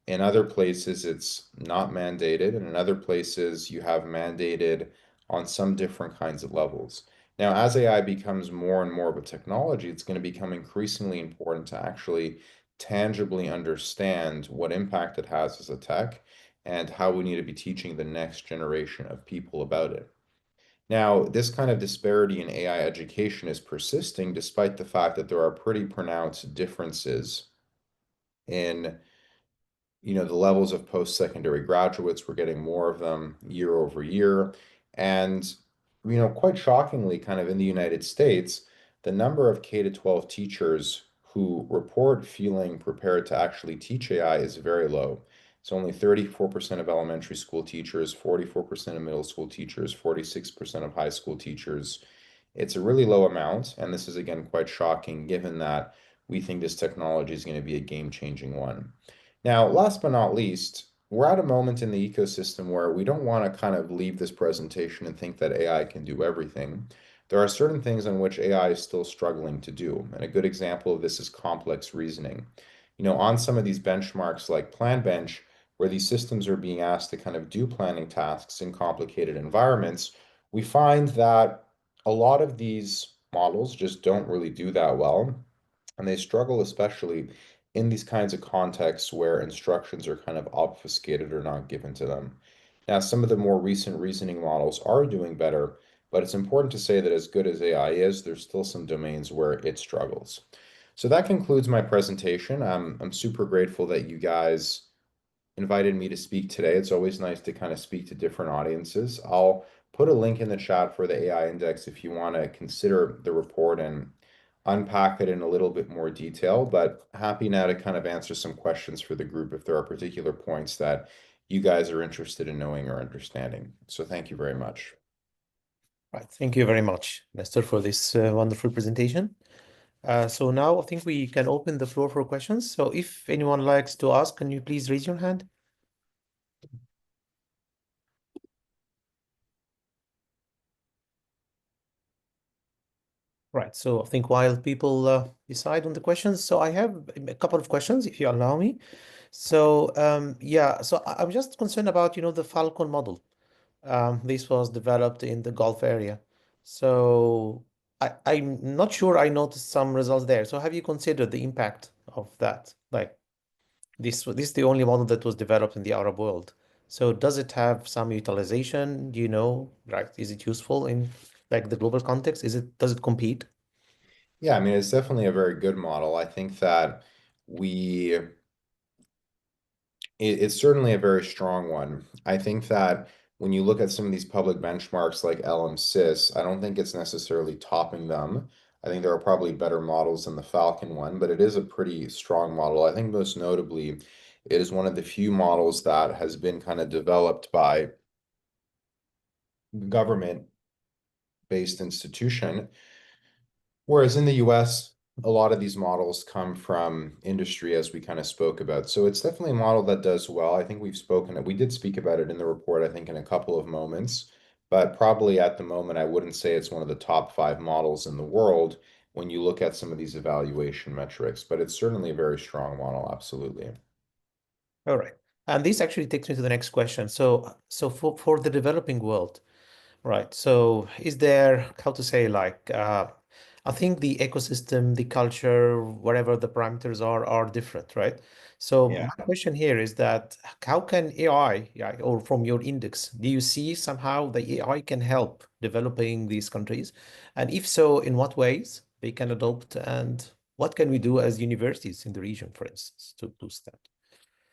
In other places, it's not mandated, and in other places, you have mandated on some different kinds of levels. Now, as AI becomes more and more of a technology, it's going to become increasingly important to actually tangibly understand what impact it has as a tech and how we need to be teaching the next generation of people about it. Now, this kind of disparity in AI education is persisting despite the fact that there are pretty pronounced differences in the levels of post-secondary graduates. We're getting more of them year over year. And, quite shockingly, kind of in the United States, the number of K to 12 teachers who report feeling prepared to actually teach AI is very low. It's only 34% of elementary school teachers, 44% of middle school teachers, 46% of high school teachers. It's a really low amount, and this is again quite shocking given that we think this technology is going to be a game-changing one. Now, last but not least, we're at a moment in the ecosystem where we don't want to kind of leave this presentation and think that AI can do everything. There are certain things on which AI is still struggling to do, and a good example of this is complex reasoning. On some of these benchmarks like PlanBench, where these systems are being asked to kind of do planning tasks in complicated environments, we find that a lot of these models just don't really do that well, and they struggle especially in these kinds of contexts where instructions are kind of obfuscated or not given to them. Now, some of the more recent reasoning models are doing better, but it's important to say that as good as AI is, there's still some domains where it struggles. So that concludes my presentation. I'm super grateful that you guys invited me to speak today. It's always nice to kind of speak to different audiences. I'll put a link in the chat for the AI index if you want to consider the report and unpack it in a little bit more detail, but happy now to kind of answer some questions for the group if there are particular points that you guys are interested in knowing or understanding. So thank you very much. Right. Thank you very much, Nestor, for this wonderful presentation. So now I think we can open the floor for questions. So if anyone likes to ask, can you please raise your hand? Right. So I think while people decide on the questions, so I have a couple of questions, if you allow me. So yeah, so I'm just concerned about, the Falcon model. This was developed in the Gulf area. So I'm not sure I noticed some results there. So have you considered the impact of that? Like this is the only model that was developed in the Arab world. So does it have some utilization? Do you know, right? Is it useful in like the global context? Does it compete? Yeah, I mean, it's definitely a very good model. I think that we it's certainly a very strong one. I think that when you look at some of these public benchmarks like LMSIS, I don't think it's necessarily topping them. I think there are probably better models than the Falcon one, but it is a pretty strong model. I think most notably, it is one of the few models that has been kind of developed by government-based institution. Whereas in the US, a lot of these models come from industry, as we kind of spoke about. So it's definitely a model that does well. I think we did speak about it in the report, I think, in a couple of moments, but probably at the moment, I wouldn't say it's one of the top 5 models in the world when you look at some of these evaluation metrics, but it's certainly a very strong model, absolutely. All right. And this actually takes me to the next question. So for the developing world, right. So is there, how to say, like, I think the ecosystem, the culture, whatever the parameters are different, right? So Yeah. my question here is that how can AI, yeah, or from your index, do you see somehow the AI can help developing these countries? And if so, in what ways they can adopt, and what can we do as universities in the region, for instance, to boost that?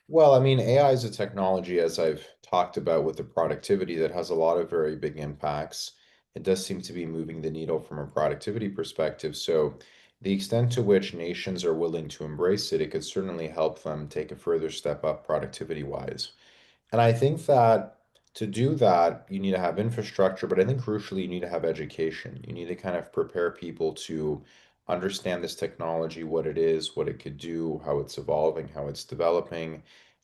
Well, I mean, AI is a technology, as I've talked about with the productivity, that has a lot of very big impacts. It does seem to be moving the needle from a productivity perspective. So, the extent to which nations are willing to embrace it, it could certainly help them take a further step up productivity wise. And I think that to do that, you need to have infrastructure, but I think crucially, you need to have education. You need to kind of prepare people to understand this technology, what it is, what it could do, how it's evolving, how it's developing.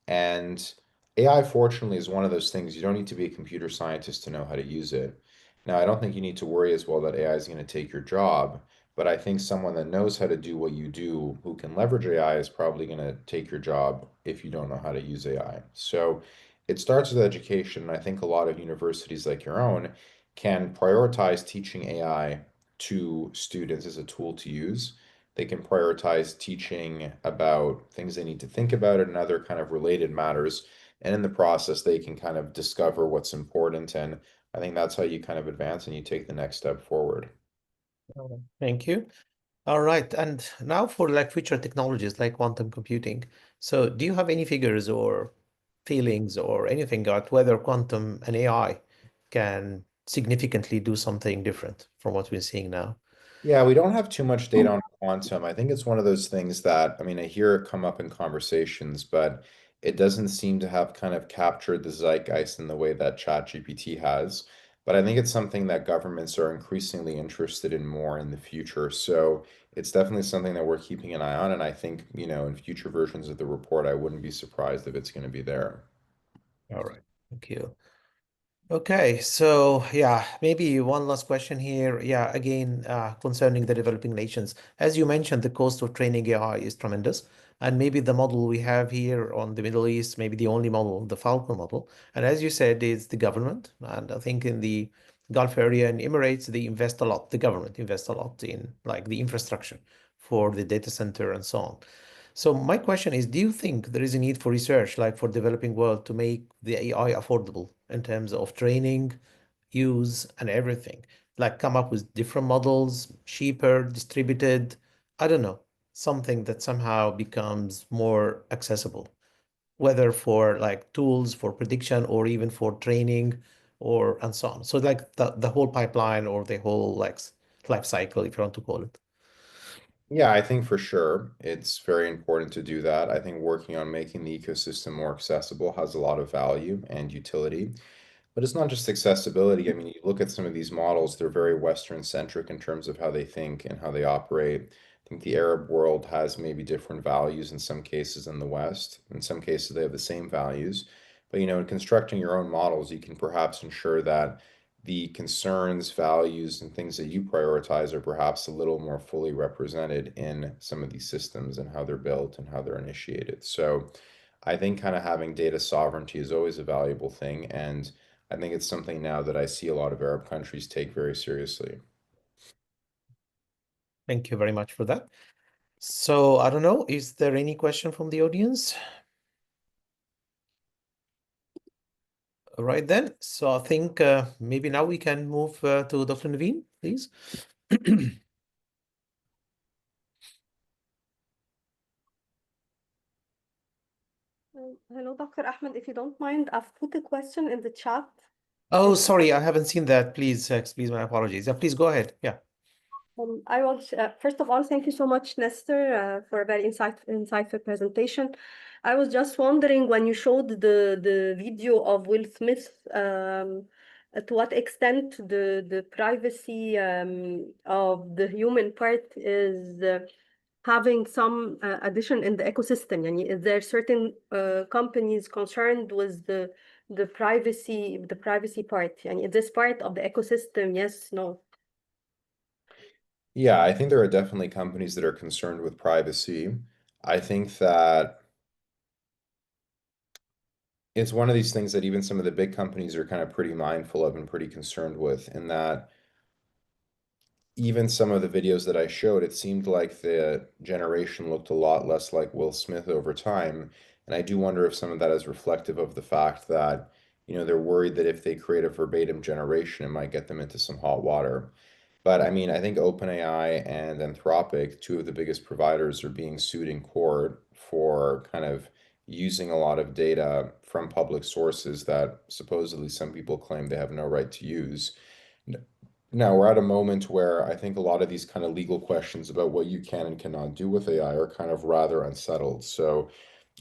And AI, fortunately, is one of those things you don't need to be a computer scientist to know how to use it. Now, I don't think you need to worry as well that AI is going to take your job, but I think someone that knows how to do what you do, who can leverage AI, is probably going to take your job if you don't know how to use AI. So, it starts with education. And I think a lot of universities like your own can prioritize teaching AI to students as a tool to use. They can prioritize teaching about things they need to think about and other kind of related matters. And in the process, they can kind of discover what's important. And I think that's how you kind of advance and you take the next step forward. Thank you. All right. And now for like future technologies like quantum computing. So do you have any figures or feelings or anything about whether quantum and AI can significantly do something different from what we're seeing now? Yeah, we don't have too much data on quantum. I think it's one of those things that, I mean, I hear it come up in conversations, but it doesn't seem to have kind of captured the zeitgeist in the way that ChatGPT has. But I think it's something that governments are increasingly interested in more in the future. So it's definitely something that we're keeping an eye on. And I think, in future versions of the report, I wouldn't be surprised if it's going to be there. All right. Thank you. Okay, so yeah, maybe one last question here. Yeah, again, concerning the developing nations. As you mentioned, the cost of training AI is tremendous. And maybe the model we have here on the Middle East, maybe the only model, the Falcon model. And as you said, it's the government. And I think in the Gulf area and Emirates, they invest a lot. The government invests a lot in like the infrastructure for the data center and so on. So my question is, do you think there is a need for research, like for developing world, to make the AI affordable in terms of training, use, and everything? Like come up with different models, cheaper, distributed, I don't know, something that somehow becomes more accessible. whether for like tools for prediction or even for training or and so on. So like the whole pipeline or the whole like life cycle, if you want to call it. Yeah, I think for sure it's very important to do that. I think working on making the ecosystem more accessible has a lot of value and utility. But it's not just accessibility. I mean, you look at some of these models, they're very Western centric in terms of how they think and how they operate. I think the Arab world has maybe different values in some cases than the West. In some cases, they have the same values. But, in constructing your own models, you can perhaps ensure that the concerns, values, and things that you prioritize are perhaps a little more fully represented in some of these systems and how they're built and how they're initiated. So I think kind of having data sovereignty is always a valuable thing. And I think it's something now that I see a lot of Arab countries take very seriously. Thank you very much for that. So I don't know, is there any question from the audience? All right then. So I think maybe now we can move to Dr. Naveen, please. Hello, Dr. Ahmed. If you don't mind, I've put a question in the chat. Oh, sorry, I haven't seen that. Please, please, my apologies. Yeah, please go ahead. Yeah. I was first of all, thank you so much, Nestor, for a very insightful presentation. I was just wondering when you showed the video of Will Smith, to what extent the privacy of the human part is having some addition in the ecosystem. Yani, is there certain companies concerned with the privacy part? Yani, is this part of the ecosystem? Yes, no. Yeah, I think there are definitely companies that are concerned with privacy. I think that it's one of these things that even some of the big companies are kind of pretty mindful of and pretty concerned with, in that even some of the videos that I showed, it seemed like the generation looked a lot less like Will Smith over time. And I do wonder if some of that is reflective of the fact that, they're worried that if they create a verbatim generation, it might get them into some hot water. But I mean, I think OpenAI and Anthropic, two of the biggest providers, are being sued in court for kind of using a lot of data from public sources that supposedly some people claim they have no right to use. Now, we're at a moment where I think a lot of these kind of legal questions about what you can and cannot do with AI are kind of rather unsettled. So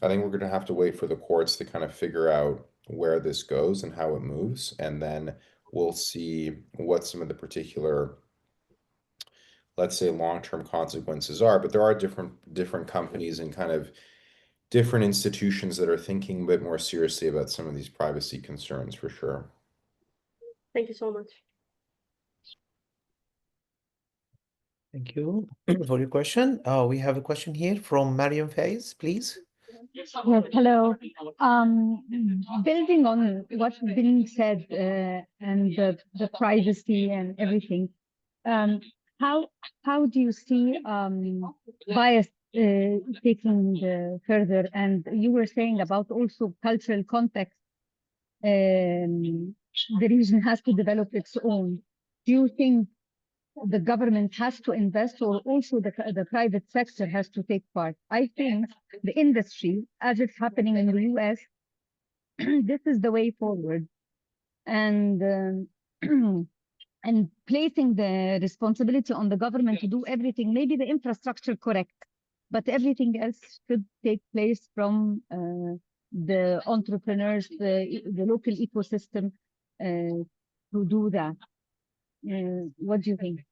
I think we're going to have to wait for the courts to kind of figure out where this goes and how it moves. And then we'll see what some of the particular, let's say, long-term consequences are. But there are different companies and kind of different institutions that are thinking a bit more seriously about some of these privacy concerns for sure. Thank you so much. Thank you for your question. We have a question here from Mariam Faiz, please. Yes, hello. Building on what's being said and the privacy and everything, um, how do you see bias taking further? And you were saying about also cultural context. The region has to develop its own. Do you think the government has to invest, or also the private sector has to take part? I think the industry, as it's happening in the US, this is the way forward. And and placing the responsibility on the government to do everything, maybe the infrastructure correct, but everything else should take place from the entrepreneurs, the local ecosystem to do that. What do you think?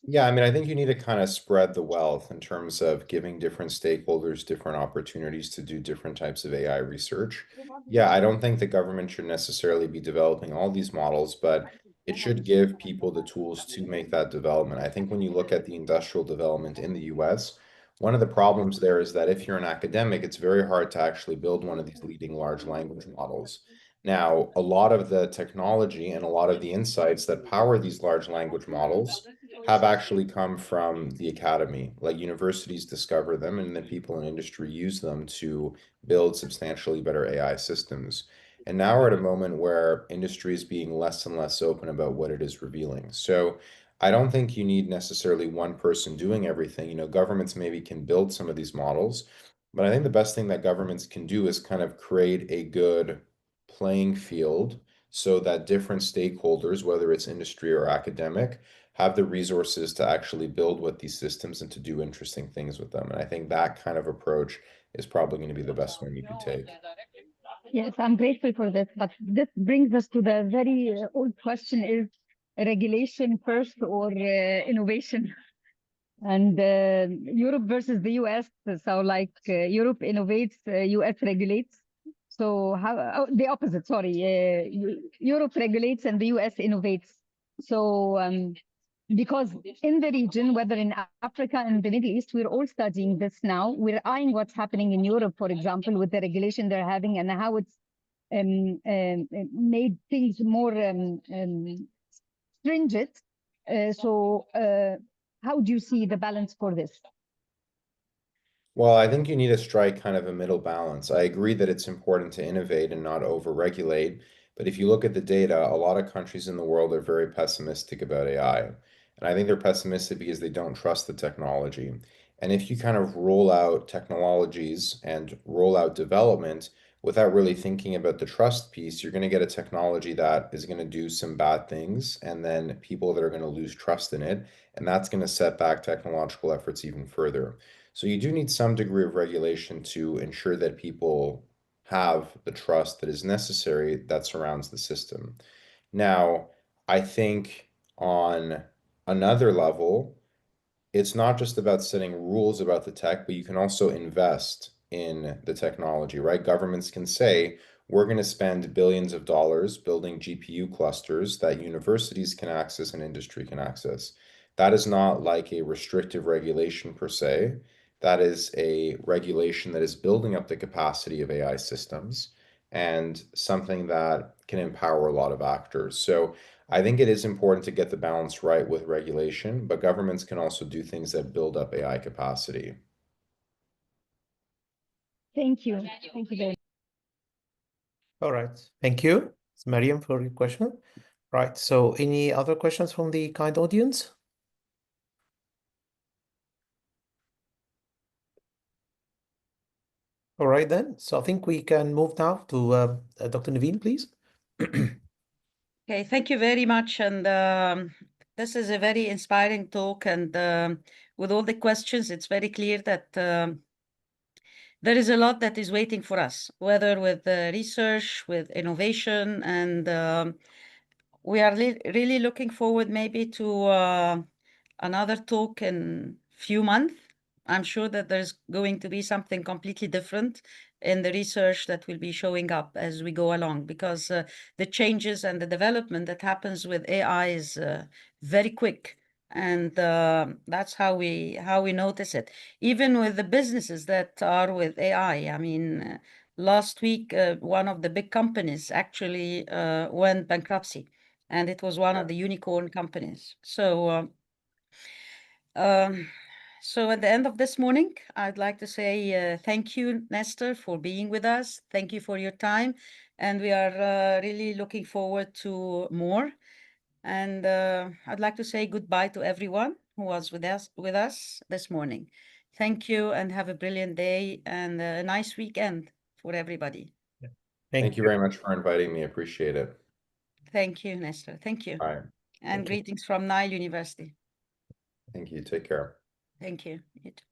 Yeah, I mean, I think you need to kind of spread the wealth in terms of giving different stakeholders different opportunities to do different types of AI research. Yeah, I don't think the government should necessarily be developing all these models, but it should give people the tools to make that development. I think when you look at the industrial development in the US, one of the problems there is that if you're an academic, it's very hard to actually build one of these leading large language models. Now, a lot of the technology and a lot of the insights that power these large language models have actually come from the academy. Like, universities discover them, and then people in industry use them to build substantially better AI systems. And now we're at a moment where industry is being less and less open about what it is revealing. So I don't think you need necessarily one person doing everything. Governments maybe can build some of these models, But I think the best thing that governments can do is kind of create a good playing field so that different stakeholders, whether it's industry or academic, have the resources to actually build with these systems and to do interesting things with them. And I think that kind of approach is probably going to be the best one you could take. Yes, I'm grateful for this, but this brings us to the very old question: is regulation first or innovation? And Europe versus the US. So like Europe innovates, US regulates. So how the opposite, sorry. Europe regulates and the US innovates. So because in the region, whether in Africa and the Middle East, we're all studying this now. We're eyeing what's happening in Europe, for example, with the regulation they're having and how it's made things more stringent. How do you see the balance for this? Well, I think you need to strike kind of a middle balance. I agree that it's important to innovate and not over-regulate, but if you look at the data, a lot of countries in the world are very pessimistic about AI. And I think they're pessimistic because they don't trust the technology. And if you kind of roll out technologies and roll out development without really thinking about the trust piece, you're going to get a technology that is going to do some bad things, and then people that are going to lose trust in it, and that's going to set back technological efforts even further. So you do need some degree of regulation to ensure that people have the trust that is necessary that surrounds the system. Now, I think on another level, it's not just about setting rules about the tech, but you can also invest in the technology, right? Governments can say, we're going to spend billions of dollars building GPU clusters that universities can access and industry can access. That is not like a restrictive regulation per se. That is a regulation that is building up the capacity of AI systems and something that can empower a lot of actors. So I think it is important to get the balance right with regulation, but governments can also do things that build up AI capacity. Thank you. Thank you very much. All right. Thank you, Mariam, for your question. Right. So any other questions from the kind audience? All right, then. So I think we can move now to Dr. Naveen, please. Okay, thank you very much. And this is a very inspiring talk. And with all the questions, it's very clear that there is a lot that is waiting for us, whether with research, with innovation, and we are really looking forward maybe to another talk in few months. I'm sure that there's going to be something completely different in the research that will be showing up as we go along, because the changes and the development that happens with AI is very quick. And that's how we notice it. Even with the businesses that are with AI. I mean, last week, one of the big companies actually went bankruptcy, and it was one of the unicorn companies. So at the end of this morning, I'd like to say thank you, Nestor, for being with us. Thank you for your time. And we are really looking forward to more. And I'd like to say goodbye to everyone who was with us this morning. Thank you and have a brilliant day and a nice weekend for everybody. Thank you very much for inviting me. Appreciate it. Thank you, Nestor. Thank you. Bye. And greetings from Nile University. Thank you. Take care. Thank you. You too.